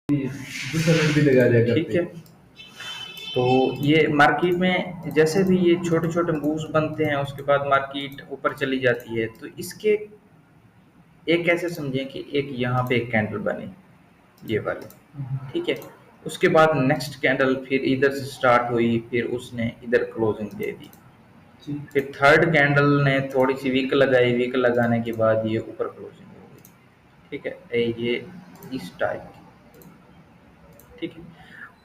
दूसरा नेट भी लगा दिया ठीक करते है। तो ये मार्केट में जैसे भी ये छोटे छोटे मूव्स बनते हैं, उसके बाद मार्केट ऊपर चली जाती है। तो इसके एक ऐसे समझें कि एक यहाँ पे एक कैंडल बनी, ये वाली, ठीक है। उसके बाद नेक्स्ट कैंडल फिर इधर से स्टार्ट हुई, फिर उसने इधर क्लोजिंग दे दी। जी। फिर थर्ड कैंडल ने थोड़ी सी वीक लगाई, वीक लगाने के बाद ये ऊपर क्लोजिंग हो गई, ठीक है। ये इस टाइप की, ठीक है।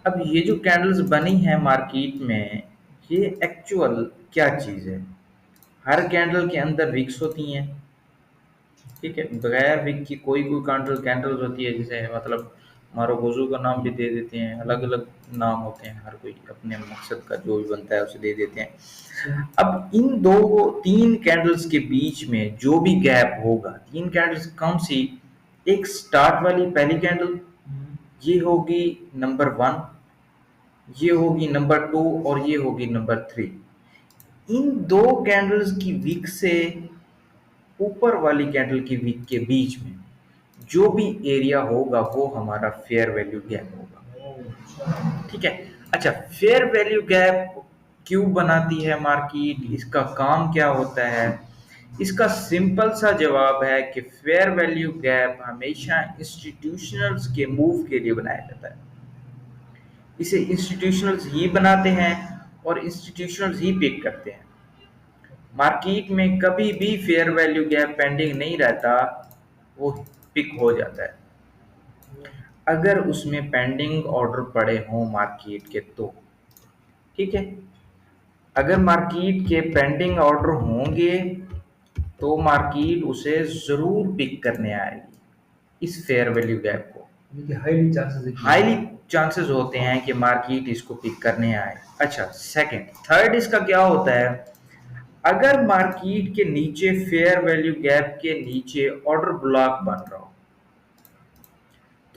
अब ये जो कैंडल्स बनी है मार्केट में, ये एक्चुअल क्या चीज़ है? हर कैंडल के अंदर विक्स होती हैं, ठीक है। बगैर विक की कोई कोई कैंडल्स होती है, जैसे मतलब मारोगोजू का नाम भी दे देते हैं, अलग अलग नाम होते हैं, हर कोई अपने मकसद का जो भी बनता है उसे दे देते हैं। अब इन दो तीन कैंडल्स के बीच में जो भी गैप होगा, तीन कैंडल्स कौन सी? एक स्टार्ट वाली पहली कैंडल, ये होगी नंबर वन, ये होगी नंबर टू, और ये होगी नंबर थ्री। इन दो कैंडल्स की विक से ऊपर वाली कैंडल की विक के बीच में जो भी एरिया होगा वो हमारा फेयर वैल्यू गैप होगा, ठीक है। अच्छा, फेयर वैल्यू गैप क्यों बनाती है मार्केट, इसका काम क्या होता है? इसका सिंपल सा जवाब है कि फेयर वैल्यू गैप हमेशा इंस्टीट्यूशनल्स के मूव के लिए बनाया जाता है। इसे इंस्टीट्यूशनल्स ही बनाते हैं और इंस्टीट्यूशनल्स ही पिक करते हैं। मार्केट में कभी भी फेयर वैल्यू गैप पेंडिंग नहीं रहता, वो पिक हो जाता है अगर उसमें पेंडिंग ऑर्डर पड़े हों मार्केट के, तो ठीक है। अगर मार्केट के पेंडिंग ऑर्डर होंगे तो मार्केट उसे जरूर पिक करने आएगी, इस फेयर वैल्यू गैप को। हाईली चांसेस है हाईली चांसेस होते हैं कि मार्केट इसको पिक करने आए। अच्छा, सेकंड थर्ड इसका क्या होता है? अगर मार्केट के नीचे फेयर वैल्यू गैप के नीचे ऑर्डर ब्लॉक बन रहा हो,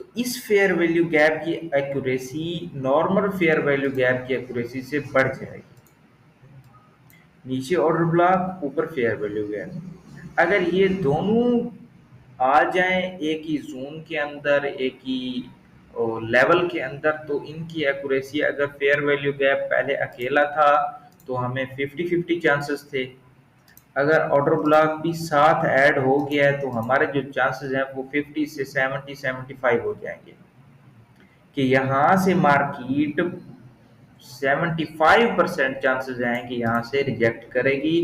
तो इस फेयर वैल्यू गैप की accuracy normal fair value gap की एक्यूरेसी से बढ़ जाएगी। नीचे ऑर्डर ब्लॉक, ऊपर फेयर वैल्यू गैप, अगर ये दोनों आ जाएं एक ही जोन के अंदर, एक ही लेवल के अंदर, तो इनकी एक्यूरेसी, अगर फेयर वैल्यू गैप पहले अकेला था तो हमें 50-50 चांसेस थे, अगर ऑर्डर ब्लॉक भी साथ ऐड हो गया है तो हमारे जो चांसेस हैं वो 50 से 70-75 हो जाएंगे कि यहाँ से मार्केट 75% चांसेस हैं कि यहाँ से रिजेक्ट करेगी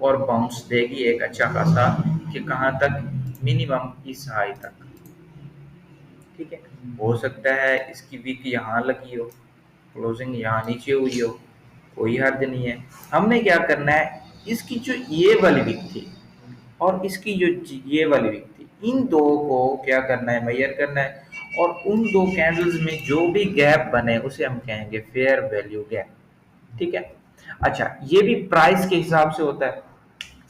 और बाउंस देगी एक अच्छा खासा, कि कहाँ तक? मिनिमम इस हाई तक, ठीक है। हो सकता है इसकी विक यहाँ लगी हो, क्लोजिंग यहाँ नीचे हुई हो, कोई हर्ज नहीं है। हमने क्या करना है, इसकी जो ये वाली विक थी और इसकी जो ये वाली विक थी, इन दो को क्या करना है, मेजर करना है, और उन दो कैंडल्स में जो भी गैप बने उसे हम कहेंगे फेयर वैल्यू गैप, ठीक है। अच्छा, ये भी प्राइस के हिसाब से होता है,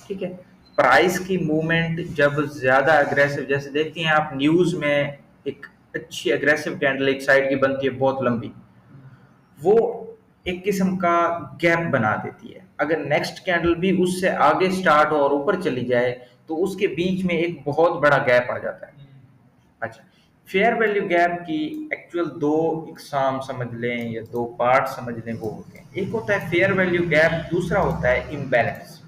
ठीक है। प्राइस की मूवमेंट जब ज्यादा अग्रेसिव, जैसे देखती हैं आप न्यूज में, एक अच्छी अग्रेसिव कैंडल एक साइड की बनती है बहुत लंबी, वो एक किस्म का गैप बना देती है। अगर नेक्स्ट कैंडल भी उससे आगे स्टार्ट हो और ऊपर चली जाए तो उसके बीच में एक बहुत बड़ा गैप आ जाता है। अच्छा, फेयर वैल्यू गैप की एक्चुअल दो इकसाम समझ लें या दो पार्ट समझ लें, वो होते हैं, एक होता है फेयर वैल्यू गैप, दूसरा होता है इम्बैलेंस,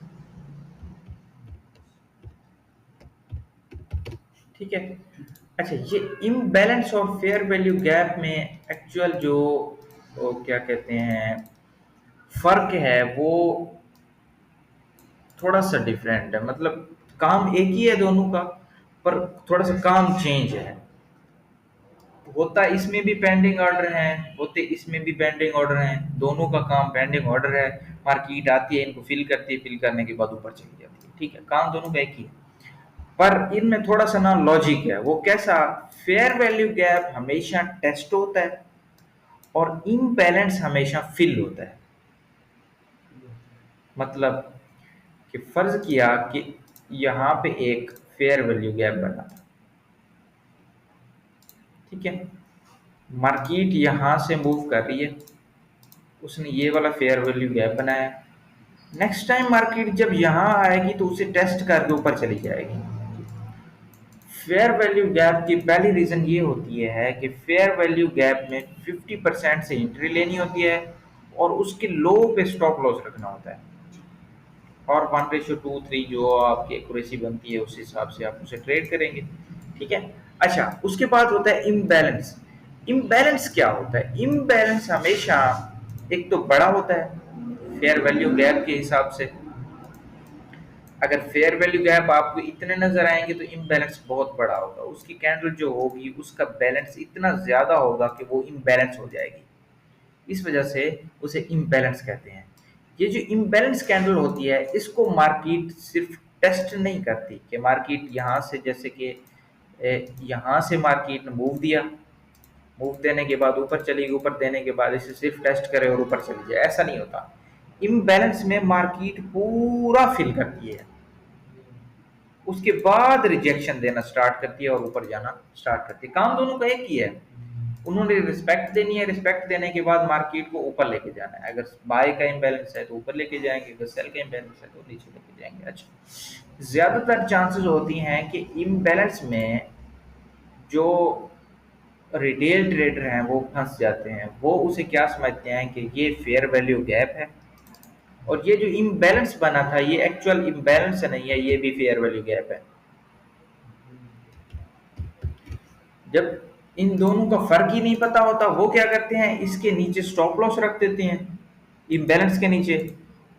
ठीक है। अच्छा, ये इम्बैलेंस और फेयर वैल्यू गैप में एक्चुअल जो क्या कहते हैं फर्क है, वो थोड़ा सा डिफरेंट है। मतलब काम एक ही है दोनों का, पर थोड़ा सा काम चेंज है। होता इसमें भी पेंडिंग ऑर्डर हैं, होते इसमें भी पेंडिंग ऑर्डर हैं, दोनों का काम पेंडिंग ऑर्डर है। मार्केट आती है, इनको फिल करती है, फिल करने के बाद ऊपर चली जाती है, ठीक है। काम दोनों का एक ही है, पर इनमें थोड़ा सा ना लॉजिक है। वो कैसा? फेयर वैल्यू गैप हमेशा टेस्ट होता है और इम्बैलेंस हमेशा फिल होता है। मतलब कि फर्ज किया कि यहाँ पे एक फेयर वैल्यू गैप बना था, ठीक है। मार्केट यहाँ से मूव कर रही है, उसने ये वाला फेयर वैल्यू गैप बनाया। नेक्स्ट टाइम मार्केट जब यहाँ आएगी तो उसे टेस्ट करके ऊपर चली जाएगी। फेयर वैल्यू गैप की पहली रीजन ये होती है कि फेयर वैल्यू गैप में 50% से एंट्री लेनी होती है और उसके लो पे स्टॉप लॉस रखना होता है, और 1:2 3 जो आपकी एक्यूरेसी बनती है उस हिसाब से आप उसे ट्रेड करेंगे। ठीक है। अच्छा, उसके बाद होता है इम्बैलेंस। इम्बैलेंस क्या होता है? इम्बैलेंस हमेशा एक तो बड़ा होता है फेयर वैल्यू गैप के हिसाब से। अगर फेयर वैल्यू गैप आपको इतने नजर आएंगे तो इम्बैलेंस बहुत बड़ा होगा, उसकी कैंडल जो होगी उसका बैलेंस इतना ज्यादा होगा कि वो इम्बैलेंस हो जाएगी। इस वजह से उसे इम्बैलेंस कहते हैं। ये जो इम्बैलेंस कैंडल होती है इसको मार्केट सिर्फ टेस्ट नहीं करती कि मार्केट यहाँ से, जैसे कि यहाँ से मार्केट ने मूव दिया, मूव देने के बाद ऊपर चली गई, ऊपर देने के बाद इसे सिर्फ टेस्ट करे और ऊपर चली जाए, ऐसा नहीं होता। इम्बैलेंस में मार्केट पूरा फिल करती है, उसके बाद रिजेक्शन देना स्टार्ट करती है और ऊपर जाना स्टार्ट करती है। काम दोनों का एक ही है, उन्होंने रिस्पेक्ट देनी है, रिस्पेक्ट देने के बाद मार्केट को ऊपर लेके जाना है। अगर बाय का इम्बैलेंस है तो ऊपर लेके जाएंगे, अगर सेल का इम्बैलेंस है तो नीचे लेके जाएंगे। अच्छा, ज्यादातर चांसेस होती हैं कि इम्बैलेंस में जो रिटेल ट्रेडर हैं वो फंस जाते हैं, वो उसे क्या समझते हैं कि ये फेयर वैल्यू गैप है, और ये जो इम्बैलेंस बना था ये एक्चुअल इम्बैलेंस नहीं है, ये भी फेयर वैल्यू गैप है। जब इन दोनों का फर्क ही नहीं पता होता, वो क्या करते हैं, इसके नीचे स्टॉप लॉस रख देते हैं इम्बैलेंस के नीचे,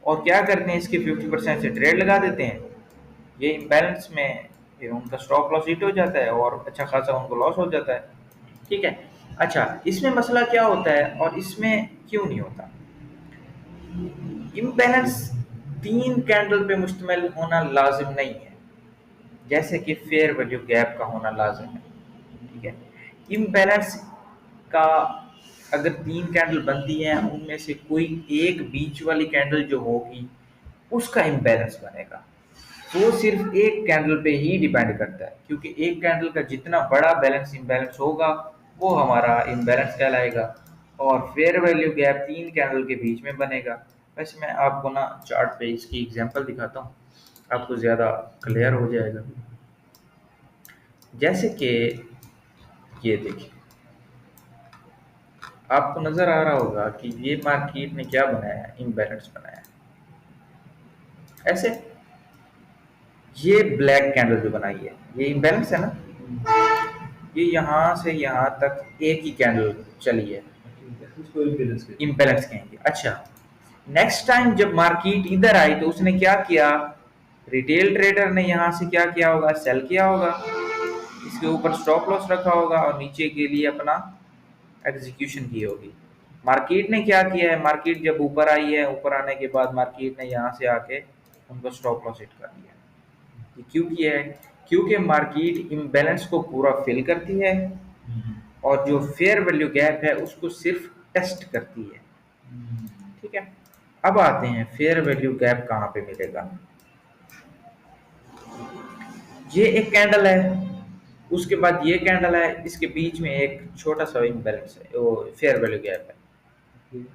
और क्या करते हैं, इसके 50% से ट्रेड लगा देते हैं। ये इम्बैलेंस में ये उनका स्टॉप लॉस हिट हो जाता है और अच्छा खासा उनको लॉस हो जाता है। ठीक है। अच्छा, इसमें मसला क्या होता है और इसमें क्यों नहीं होता? इम्बैलेंस 3 कैंडल पे मुश्तमिल होना लाजिम नहीं है, जैसे कि फेयर वैल्यू गैप का होना लाजिम है। ठीक है। इम्बैलेंस का अगर 3 कैंडल बनती है, उनमें से कोई एक बीच वाली कैंडल जो होगी उसका इम्बैलेंस बनेगा। वो सिर्फ एक कैंडल पे ही डिपेंड करता है, क्योंकि एक कैंडल का जितना बड़ा बैलेंस इम्बैलेंस होगा वो हमारा इम्बैलेंस कहलाएगा, और फेयर वैल्यू गैप 3 कैंडल के बीच में बनेगा। वैसे मैं आपको ना चार्ट पे इसकी एग्जांपल दिखाता हूँ, आपको ज़्यादा क्लियर हो जाएगा। जैसे कि ये देखिए, आपको नज़र आ रहा होगा कि ये मार्केट ने क्या बनाया है, इम्बैलेंस बनाया है ऐसे। ये ब्लैक कैंडल जो बनाई है ये इम्बैलेंस है ना, ये यहाँ से यहाँ तक एक ही कैंडल चली है, उसको इम्बैलेंस कहते इम्बैलेंस कहेंगे। अच्छा, नेक्स्ट टाइम जब मार्केट इधर आई तो उसने क्या किया, रिटेल ट्रेडर ने यहाँ से क्या किया होगा, सेल किया होगा, इसके ऊपर स्टॉप लॉस रखा होगा और नीचे के लिए अपना एग्जीक्यूशन की होगी। मार्केट ने क्या किया है, मार्केट जब ऊपर आई है, ऊपर आने के बाद मार्केट ने यहाँ से आके उनको स्टॉप लॉस हिट कर दिया। ये क्यों किया है? क्योंकि मार्केट इम्बैलेंस को पूरा फिल करती है और जो फेयर वैल्यू गैप है उसको सिर्फ टेस्ट करती है। ठीक है। अब आते हैं फेयर वैल्यू गैप कहाँ पे मिलेगा। ये एक कैंडल है, उसके बाद ये कैंडल है, इसके बीच में एक छोटा सा इम्बैलेंस है, वो फेयर वैल्यू गैप है। हैं।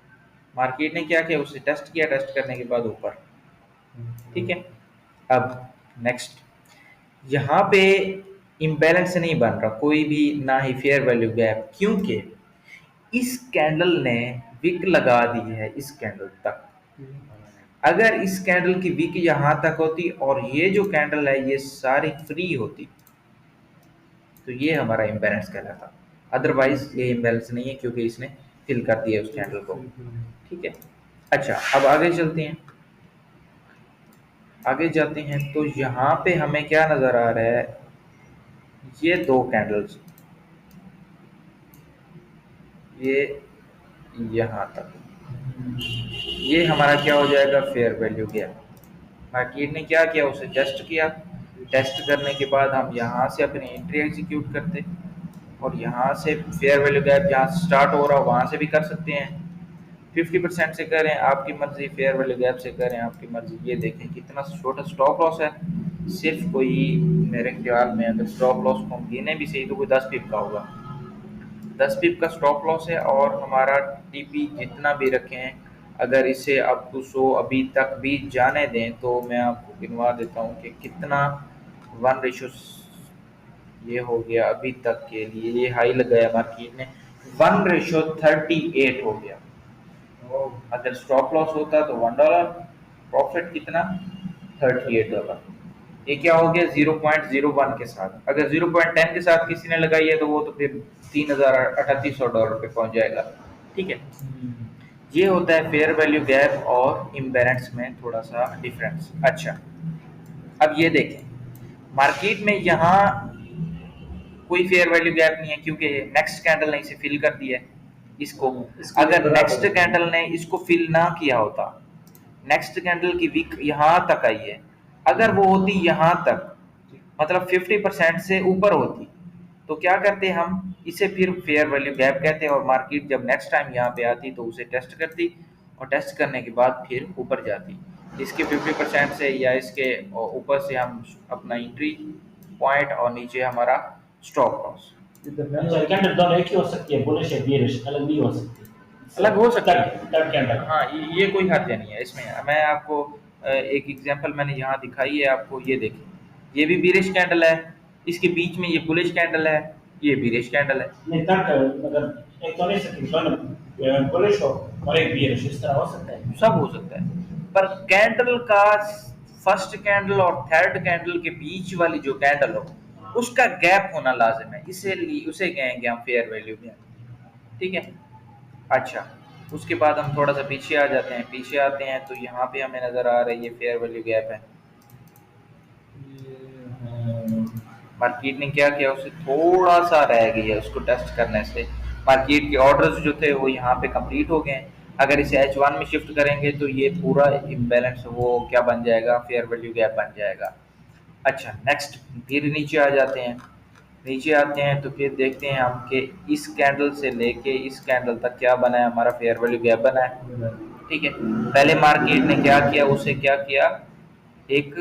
मार्केट ने क्या किया, उसे टेस्ट किया, टेस्ट करने के बाद ऊपर। ठीक है। अब नेक्स्ट, यहाँ पे इम्बैलेंस नहीं बन रहा कोई भी, ना ही फेयर वैल्यू गैप, क्योंकि इस कैंडल ने विक लगा दी है इस कैंडल तक। अगर इस कैंडल की विक यहाँ तक होती और ये जो कैंडल है ये सारी फ्री होती तो ये हमारा इम्बैलेंस कहलाता, अदरवाइज ये इम्बैलेंस नहीं है क्योंकि इसने फिल कर दिया उस कैंडल को। ठीक है। अच्छा, अब आगे चलते हैं, आगे जाते हैं तो यहाँ पे हमें क्या नज़र आ रहा है, ये 2 कैंडल्स, ये यहाँ तक, ये हमारा क्या हो जाएगा, फेयर वैल्यू गैप। मार्केट ने क्या किया, उसे टेस्ट किया, टेस्ट करने के बाद हम यहाँ से अपनी एंट्री एग्जीक्यूट करते, और यहाँ से फेयर वैल्यू गैप जहाँ से स्टार्ट हो रहा हो वहाँ से भी कर सकते हैं। 50% से करें आपकी मर्जी, फेयर वैल्यू गैप से करें आपकी मर्जी। ये देखें कितना छोटा स्टॉप लॉस है, सिर्फ कोई, मेरे ख्याल में अगर स्टॉप लॉस को हम गिने भी सही तो कोई 10 पिप का होगा, 10 पिप का स्टॉप लॉस है। और हमारा टीपी जितना भी रखें, अगर इसे अप टू 100 अभी तक भी जाने दें तो मैं आपको गिनवा देता हूँ कि कितना 1 रेशो, ये हो गया अभी तक के लिए, ये हाई लगाया मार्केट ने, 1:38 हो गया। अगर स्टॉप लॉस होता तो $1, प्रॉफिट कितना, $38। ये क्या हो गया 0.01 के साथ। अगर 0.10 के साथ किसी ने लगाई है तो वो तो फिर $3,3800 पे पहुंच जाएगा। ठीक है, ये होता है फेयर वैल्यू गैप और इम्बैलेंस में थोड़ा सा डिफरेंस। अच्छा, अब ये देखें, मार्केट में यहाँ कोई फेयर वैल्यू गैप नहीं है क्योंकि नेक्स्ट कैंडल ने इसे फिल कर दिया है इसको। इसके अगर बराबर नेक्स्ट है। कैंडल ने इसको फिल ना किया होता, नेक्स्ट कैंडल की विक यहाँ तक आई है, अगर वो होती यहाँ तक, मतलब 50% से ऊपर होती, तो क्या करते हम, इसे फिर फेयर वैल्यू गैप कहते हैं। और मार्केट जब नेक्स्ट टाइम यहाँ पे आती तो उसे टेस्ट करती, और टेस्ट करने के बाद फिर ऊपर जाती। इसके 50% से या इसके ऊपर से हम अपना एंट्री पॉइंट और नीचे हमारा स्टॉप लॉस। अच्छा, कैंडल दोनों एक ही हो सकती है, बुलिश या बेयरिश, अलग नहीं हो सकती। अलग हो सकता है, थर्ड कैंडल। हाँ, ये कोई हर्ज नहीं है इसमें। मैं आपको एक एग्जांपल मैंने यहाँ दिखाई है आपको, ये देखिए, ये भी बीरिश कैंडल है, इसके बीच में ये बुलिश कैंडल है, ये बीरिश कैंडल है। नहीं, थर्ड मतलब एक तो नहीं सकती, दोनों बुलिश हो और एक बेयरिश, इस तरह हो सकता है। सब हो सकता है, पर कैंडल का फर्स्ट कैंडल और थर्ड कैंडल के बीच वाली जो कैंडल हो उसका गैप होना लाजिम है, इसीलिए उसे कहेंगे हम फेयर वैल्यू गैप। ठीक है, अच्छा, उसके बाद हम थोड़ा सा पीछे आ जाते हैं, पीछे आते हैं तो यहाँ पे हमें नज़र आ रही है फेयर वैल्यू गैप है। मार्केट ने क्या किया, उसे थोड़ा सा रह गया, उसको टेस्ट करने से मार्केट के ऑर्डर्स जो थे वो यहाँ पे कंप्लीट हो गए हैं। अगर इसे H1 में शिफ्ट करेंगे तो ये पूरा इम्बैलेंस वो क्या बन जाएगा, फेयर वैल्यू गैप बन जाएगा। अच्छा, नेक्स्ट फिर नीचे आ जाते हैं, नीचे आते हैं तो फिर देखते हैं हम कि इस कैंडल से लेके इस कैंडल तक क्या बना है, हमारा फेयर वैल्यू गैप बना है। ठीक है, पहले मार्केट ने क्या किया, उसे क्या किया, एक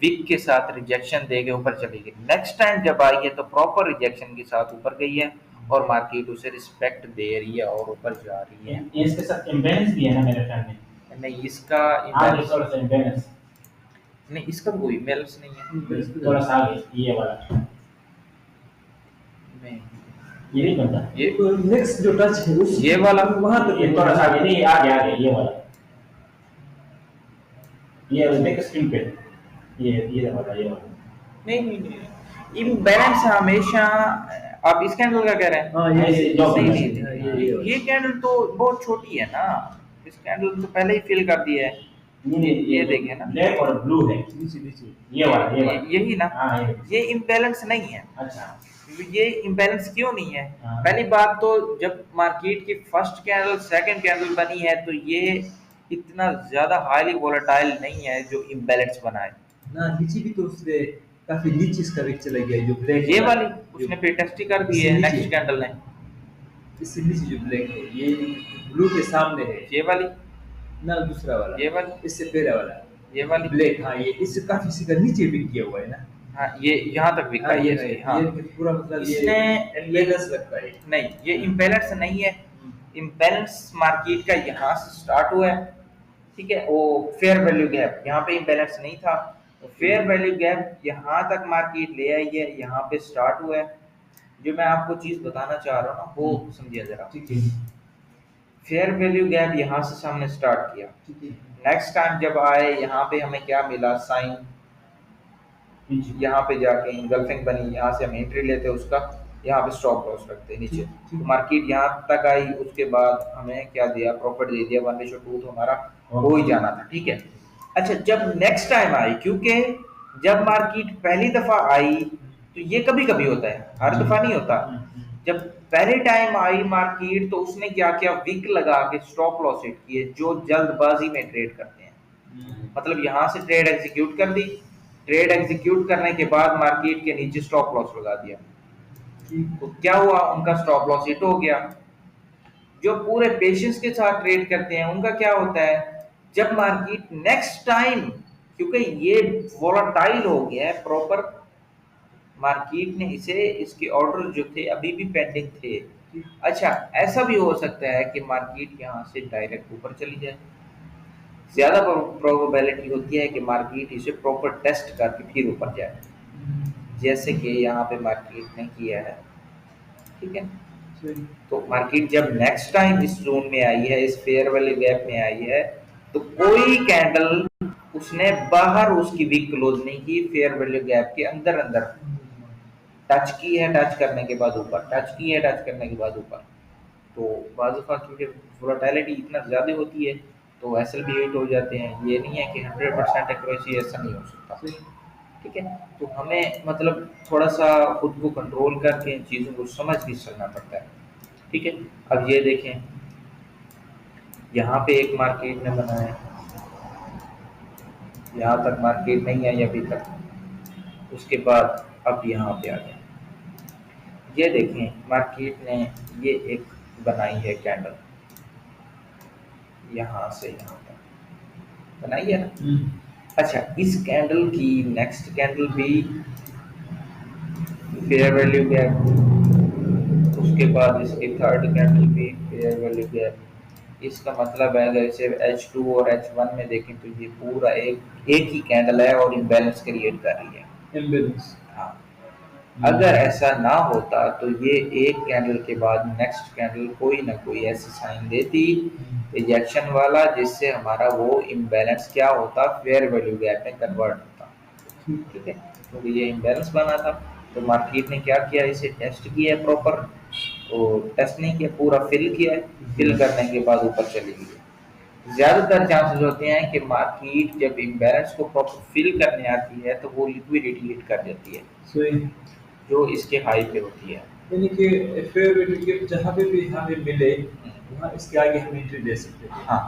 विक के साथ रिजेक्शन दे के ऊपर चली गई। नेक्स्ट टाइम जब आई है तो प्रॉपर रिजेक्शन के साथ ऊपर गई है और मार्केट उसे रिस्पेक्ट दे रही है और ऊपर जा रही है। इसके साथ इम्बैलेंस भी है ना मेरे ख्याल में। नहीं, इसका आगे थोड़ा सा इम्बैलेंस, नहीं, इसका कोई इम्बैलेंस नहीं है। थोड़ा सा आगे ये वाला, नहीं, ये नहीं बनता। ये नेक्स्ट जो टच है उस ये वाला वहां तक ये थोड़ा सा आगे नहीं, आगे आगे ये वाला, ये देख स्क्रीन पे, ये वाला, ये वाला। नहीं नहीं नहीं, इम्बैलेंस हमेशा, आप इस कैंडल का कह रहे हैं? हाँ, ये जो नहीं भी नहीं हाँ, नहीं, ये कैंडल तो बहुत छोटी है ना, इस कैंडल तो पहले ही फिल कर दिया है। नहीं, ये देखें ना, ब्लैक और ब्लू है, नीचे नीचे ये वाला। यही ना, हाँ, ये इम्बैलेंस नहीं है। अच्छा। ये इम्बैलेंस क्यों नहीं है? हाँ। पहली बात तो जब मार्केट की फर्स्ट कैंडल सेकंड कैंडल बनी है तो ये इतना ज्यादा हाईली वोलेटाइल नहीं है जो इम्बैलेंस बना है ना, नीचे भी तो उसने काफी नीचे इसका वेग चला गया, जो ब्लैक ये वाली, उसने फिर टेस्ट ही कर दी है इससे नेक्स्ट नीचे। कैंडल ने। इससे नीचे जो ब्लैक है, ये ब्लू के सामने है ये वाली, ना, दूसरा वाला, ये वाली, इससे पहला वाला ये वाली ब्लैक। हाँ, ये इससे काफी सीधा नीचे बिक गया हुआ है ना। हाँ, ये यहाँ तक बिका हाँ, है ये ये, हाँ। ये पूरा मतलब ये इसने इम्बैलेंस लगता है। नहीं, ये इम्बैलेंस नहीं है, इम्बैलेंस मार्केट का यहाँ से स्टार्ट हुआ है। ठीक है, वो फेयर वैल्यू गैप, यहाँ पे इम्बैलेंस नहीं था, तो फेयर वैल्यू गैप यहाँ तक मार्केट ले आई है, यहाँ पे स्टार्ट हुआ है। जो मैं आपको चीज बताना चाह रहा हूँ ना वो समझिए जरा। ठीक है, फेयर वैल्यू गैप यहाँ से हमने स्टार्ट किया, ठीक है। नेक्स्ट टाइम जब आए यहाँ पे हमें क्या मिला, साइन, यहाँ पे जाके इंगल्फिंग बनी, यहाँ से हम एंट्री लेते उसका, यहाँ पे स्टॉप लॉस रखते नीचे। तो मार्केट यहाँ तक आई, उसके बाद हमें क्या दिया, प्रॉफिट दे दिया 1:2, तो हमारा हो ही जाना था। ठीक है, अच्छा, जब नेक्स्ट टाइम आई, क्योंकि जब मार्केट पहली दफा आई तो ये कभी कभी होता है, हर दफा नहीं होता। जब पहले टाइम आई मार्केट तो उसने क्या किया, विक लगा के स्टॉप लॉस सेट किए, जो जल्दबाजी में ट्रेड करते हैं। मतलब यहाँ से ट्रेड एग्जीक्यूट कर दी, ट्रेड एग्जीक्यूट करने के बाद मार्केट के नीचे स्टॉप लॉस लगा दिया, तो क्या हुआ, उनका स्टॉप लॉस हिट हो गया। जो पूरे पेशेंस के साथ ट्रेड करते हैं उनका क्या होता है, जब मार्केट नेक्स्ट टाइम, क्योंकि ये वोलाटाइल हो गया है प्रॉपर, मार्केट ने इसे, इसके ऑर्डर जो थे अभी भी पेंडिंग थे। अच्छा, ऐसा भी हो सकता है कि मार्केट यहाँ से डायरेक्ट ऊपर चली जाए, ज्यादा प्रोबेबिलिटी होती है कि मार्केट इसे प्रॉपर टेस्ट करके फिर ऊपर जाए। जैसे कि यहाँ पे मार्केट ने किया है, ठीक है। सही। तो मार्केट जब नेक्स्ट टाइम इस जोन में आई है, इस फेयर वैल्यू गैप में आई है, तो कोई कैंडल उसने बाहर उसकी वीक क्लोज नहीं की, फेयर वैल्यू गैप के अंदर अंदर टच की है, टच करने के बाद ऊपर, टच की है, टच करने के बाद ऊपर। तो बाज़ दफ़ा क्योंकि वोलेटिलिटी इतना ज़्यादा होती है तो एसएल भी हिट हो जाते हैं। ये नहीं है कि 100% एक्यूरेसी, ऐसा नहीं हो सकता, सही। ठीक है। तो हमें मतलब थोड़ा सा खुद को कंट्रोल करके इन चीज़ों को समझ के चलना पड़ता है, ठीक है। अब ये देखें, यहाँ पे एक मार्केट ने बनाया, यहाँ तक मार्केट नहीं आई अभी तक, उसके बाद अब यहाँ पे आ गया। ये देखें मार्केट ने ये एक बनाई है कैंडल, यहाँ से यहाँ तक बनाई है ना। अच्छा, इस कैंडल की नेक्स्ट कैंडल भी फेयर वैल्यू गैप, उसके बाद इसकी थर्ड कैंडल भी फेयर वैल्यू गैप। इसका मतलब है अगर इसे H2 और H1 में देखें तो ये पूरा एक ही कैंडल है और इम्बैलेंस क्रिएट कर रही है। इम्बैलेंस। हाँ, अगर ऐसा ना होता तो ये एक कैंडल के बाद नेक्स्ट कैंडल कोई ना कोई ऐसी साइन देती रिजेक्शन वाला, जिससे हमारा वो इम्बैलेंस क्या होता, फेयर वैल्यू गैप में कन्वर्ट होता, ठीक है। क्योंकि ये इम्बैलेंस बना था तो मार्केट ने क्या किया, इसे टेस्ट किया है प्रॉपर, और टेस्ट नहीं किया, पूरा फिल किया है, फिल करने के बाद ऊपर चली गई। ज़्यादातर चांसेस होते हैं कि मार्केट जब इम्बैलेंस को प्रॉपर फिल करने आती है तो वो लिक्विडिटी हिट कर देती है, सही। जो इसके हाई पे होती है। यानी कि फेयर वैल्यू गैप जहाँ पे भी हमें मिले वहाँ इसके आगे हम एंट्री ले सकते हैं। हाँ,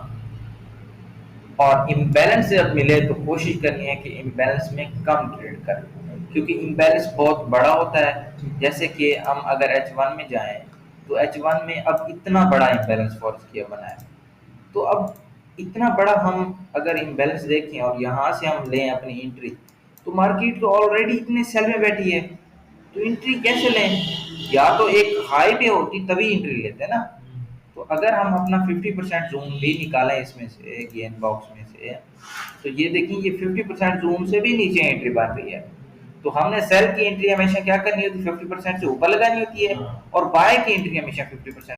और इम्बैलेंस जब मिले तो कोशिश करनी है कि इम्बैलेंस में कम ट्रेड करें, क्योंकि इम्बैलेंस बहुत बड़ा होता है। जैसे कि हम अगर H1 में जाएं तो H1 में अब इतना बड़ा इम्बैलेंस फॉर्स किया बना है, तो अब इतना बड़ा हम अगर इम्बैलेंस देखें और यहाँ से हम लें अपनी एंट्री, तो मार्केट तो ऑलरेडी इतने सेल में बैठी है, तो एंट्री कैसे लें? या तो एक हाई पे होती तभी एंट्री लेते ना। तो अगर हम अपना 50% जोन भी निकालें इसमें से, गेन बॉक्स में से, तो ये देखिए ये 50% जोन से भी नीचे एंट्री बन रही है। तो हमने सेल की एंट्री हमेशा क्या करनी होती है, 50% से ऊपर लगानी होती है, और बाय की एंट्री हमेशा 50%